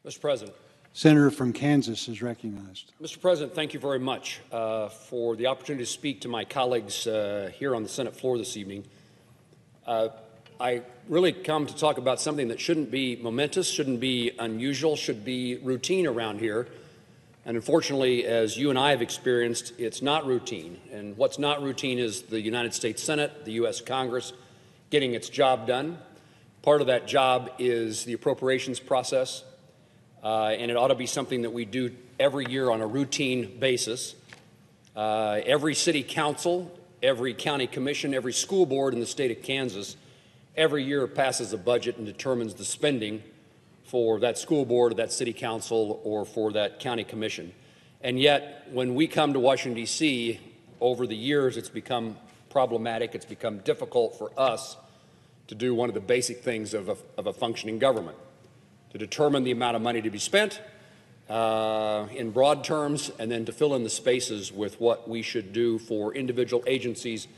Mr. President. Senator from Kansas is recognized. Mr. President, thank you very much for the opportunity to speak to my colleagues here on the Senate floor this evening. I really come to talk about something that shouldn't be momentous, shouldn't be unusual, should be routine around here. And unfortunately, as you and I have experienced, it's not routine. And what's not routine is the United States Senate, the U.S. Congress, getting its job done. Part of that job is the appropriations process. And it ought to be something that we do every year on a routine basis. Every city council, every county commission, every school board in the state of Kansas every year passes a budget and determines the spending for that school board or that city council or for that county commission. And yet, when we come to Washington, D.C., over the years it's become problematic, it's become difficult for us to do one of the basic things of a functioning government, to determine the amount of money to be spent in broad terms, and then to fill in the spaces with what we should do for individual agencies,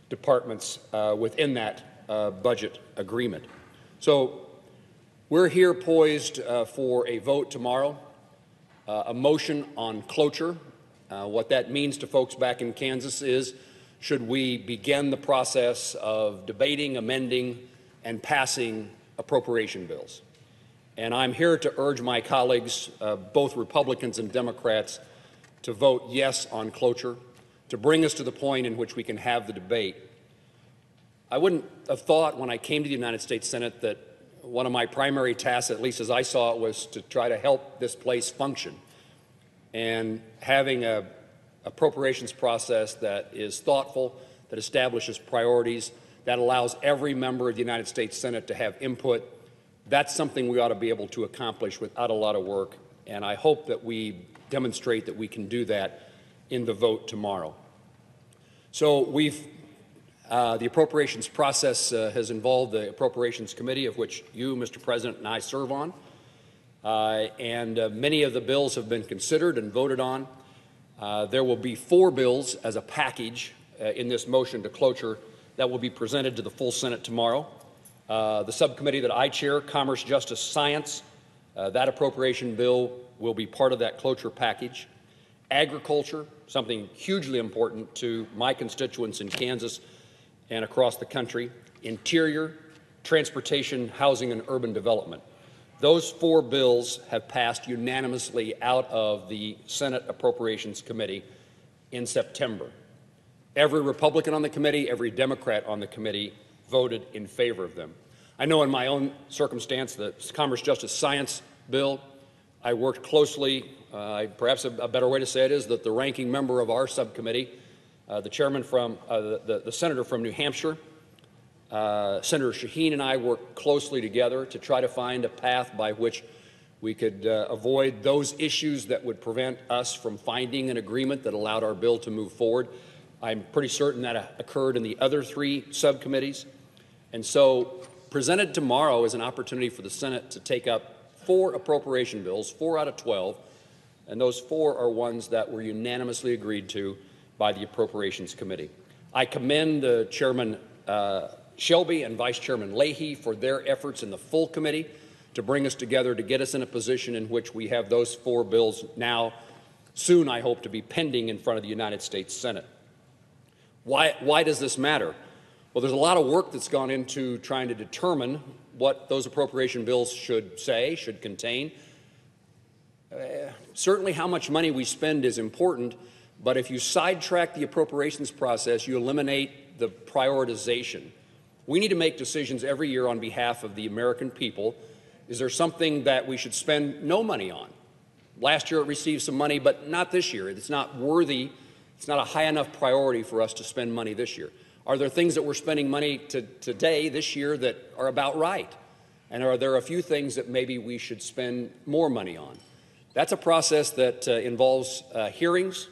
departments within that budget agreement. So we're here poised for a vote tomorrow, a motion on cloture. What that means to folks back in Kansas is, should we begin the process of debating, amending, and passing appropriation bills? And I'm here to urge my colleagues, both Republicans and Democrats, to vote yes on cloture, to bring us to the point in which we can have the debate. I wouldn't have thought when I came to the United States Senate that one of my primary tasks, at least as I saw it, was to try to help this place function. And having an appropriations process that is thoughtful, that establishes priorities, that allows every member of the United States Senate to have input, that's something we ought to be able to accomplish without a lot of work. And I hope that we demonstrate that we can do that in the vote tomorrow. So the appropriations process has involved the Appropriations Committee, of which you, Mr. President, and I serve on. Many of the bills have been considered and voted on. There will be 4 bills as a package in this motion to cloture that will be presented to the full Senate tomorrow. The subcommittee that I chair, Commerce, Justice, Science, that appropriation bill will be part of that cloture package. Agriculture, something hugely important to my constituents in Kansas and across the country. Interior, transportation, housing, and urban development. Those 4 bills have passed unanimously out of the Senate Appropriations Committee in September. Every Republican on the committee, every Democrat on the committee voted in favor of them. I know in my own circumstance, the Commerce, Justice, Science bill, I worked closely, perhaps a better way to say it is that the ranking member of our subcommittee, the chairman from, the senator from New Hampshire, Senator Shaheen, and I worked closely together to try to find a path by which we could avoid those issues that would prevent us from finding an agreement that allowed our bill to move forward. I'm pretty certain that occurred in the other 3 subcommittees. And so presented tomorrow is an opportunity for the Senate to take up 4 appropriation bills, 4 out of 12, and those 4 are ones that were unanimously agreed to by the Appropriations Committee. I commend Chairman Shelby and Vice Chairman Leahy for their efforts in the full committee to bring us together, to get us in a position in which we have those 4 bills now, soon I hope to be pending in front of the United States Senate. Why does this matter? Well, there's a lot of work that's gone into trying to determine what those appropriation bills should say, should contain. Certainly how much money we spend is important, but if you sidetrack the appropriations process, you eliminate the prioritization. We need to make decisions every year on behalf of the American people. Is there something that we should spend no money on? Last year it received some money, but not this year. It's not worthy. It's not a high enough priority for us to spend money this year. Are there things that we're spending money today, this year, that are about right? And are there a few things that maybe we should spend more money on? That's a process that involves hearings.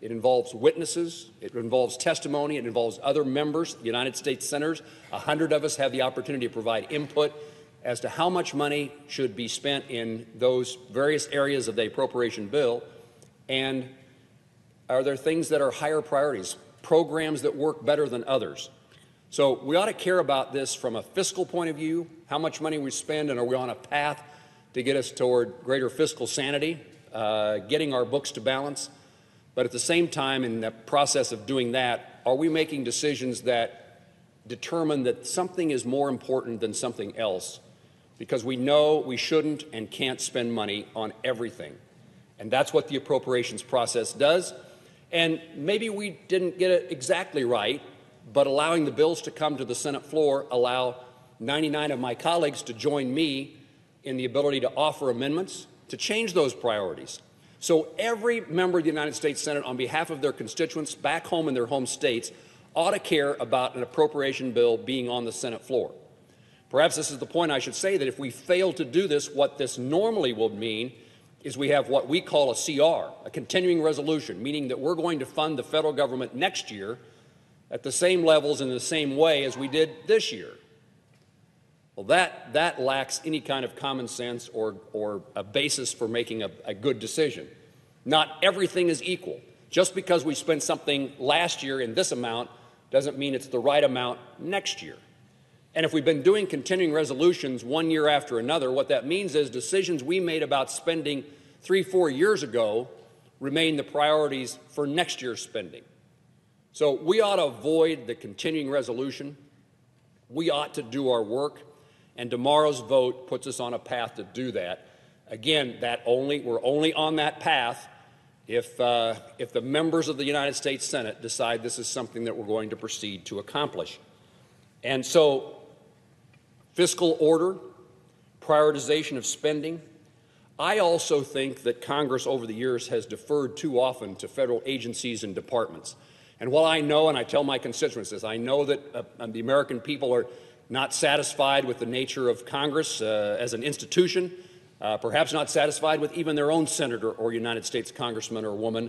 It involves witnesses. It involves testimony. It involves other members, United States senators. 100 of us have the opportunity to provide input as to how much money should be spent in those various areas of the appropriation bill. And are there things that are higher priorities, programs that work better than others? So we ought to care about this from a fiscal point of view, how much money we spend, and are we on a path to get us toward greater fiscal sanity, getting our books to balance. But at the same time, in the process of doing that, are we making decisions that determine that something is more important than something else? Because we know we shouldn't and can't spend money on everything. And that's what the appropriations process does. And maybe we didn't get it exactly right, but allowing the bills to come to the Senate floor allow 99 of my colleagues to join me in the ability to offer amendments to change those priorities. So every member of the United States Senate, on behalf of their constituents back home in their home states, ought to care about an appropriation bill being on the Senate floor. Perhaps this is the point I should say, that if we fail to do this, what this normally will mean is we have what we call a CR, a continuing resolution, meaning that we're going to fund the federal government next year at the same levels in the same way as we did this year. Well, that lacks any kind of common sense or a basis for making a good decision. Not everything is equal. Just because we spent something last year in this amount doesn't mean it's the right amount next year. And if we've been doing continuing resolutions one year after another, what that means is decisions we made about spending 3-4 years ago remain the priorities for next year's spending. So we ought to avoid the continuing resolution. We ought to do our work. And tomorrow's vote puts us on a path to do that. Again, we're only on that path if the members of the United States Senate decide this is something that we're going to proceed to accomplish. And so, fiscal order, prioritization of spending. I also think that Congress over the years has deferred too often to federal agencies and departments. And while I know, and I tell my constituents this, I know that the American people are not satisfied with the nature of Congress as an institution, perhaps not satisfied with even their own senator or United States congressman or woman,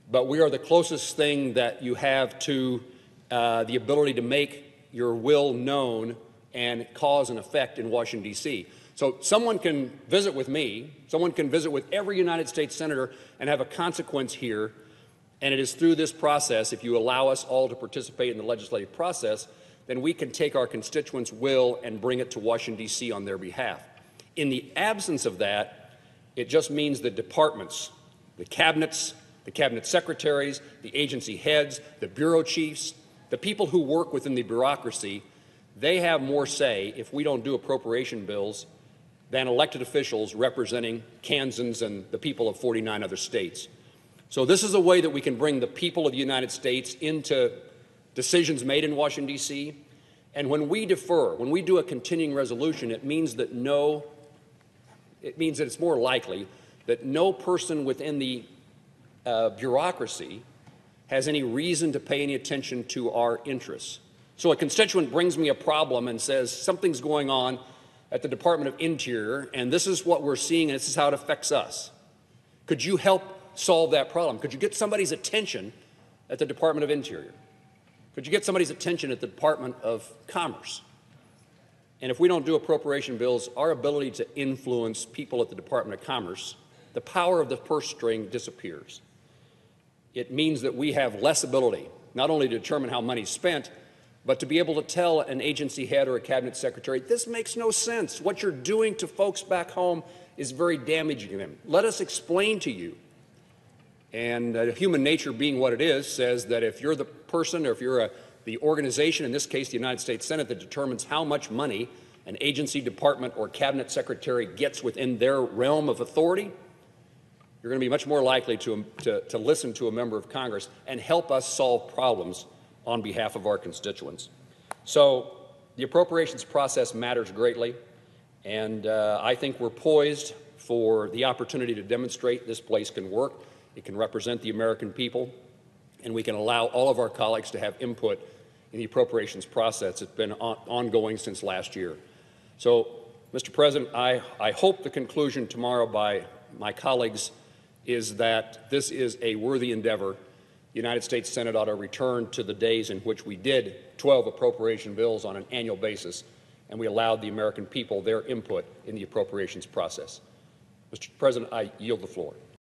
but we are the closest thing that you have to the ability to make your will known and cause an effect in Washington, D.C. So someone can visit with me, someone can visit with every United States senator and have a consequence here, and it is through this process, if you allow us all to participate in the legislative process, then we can take our constituents' will and bring it to Washington, D.C. on their behalf. In the absence of that, it just means the departments, the cabinets, the cabinet secretaries, the agency heads, the bureau chiefs, the people who work within the bureaucracy, they have more say if we don't do appropriation bills than elected officials representing Kansans and the people of 49 other states. So this is a way that we can bring the people of the United States into decisions made in Washington, D.C. And when we defer, when we do a continuing resolution, it means that it's more likely that no person within the bureaucracy has any reason to pay any attention to our interests. So a constituent brings me a problem and says something's going on at the Department of Interior, and this is what we're seeing, and this is how it affects us. Could you help solve that problem? Could you get somebody's attention at the Department of Interior? Could you get somebody's attention at the Department of Commerce? And if we don't do appropriation bills, our ability to influence people at the Department of Commerce, the power of the purse string disappears. It means that we have less ability, not only to determine how money's spent, but to be able to tell an agency head or a cabinet secretary, this makes no sense. What you're doing to folks back home is very damaging to them. Let us explain to you. And human nature being what it is, says that if you're the person or if you're the organization, in this case the United States Senate, that determines how much money an agency, department, or cabinet secretary gets within their realm of authority, you're going to be much more likely to listen to a member of Congress and help us solve problems on behalf of our constituents. So the appropriations process matters greatly, and I think we're poised for the opportunity to demonstrate this place can work. It can represent the American people, and we can allow all of our colleagues to have input in the appropriations process. It's been ongoing since last year. So, Mr. President, I hope the conclusion tomorrow by my colleagues is that this is a worthy endeavor. The United States Senate ought to return to the days in which we did 12 appropriation bills on an annual basis, and we allowed the American people their input in the appropriations process. Mr. President, I yield the floor.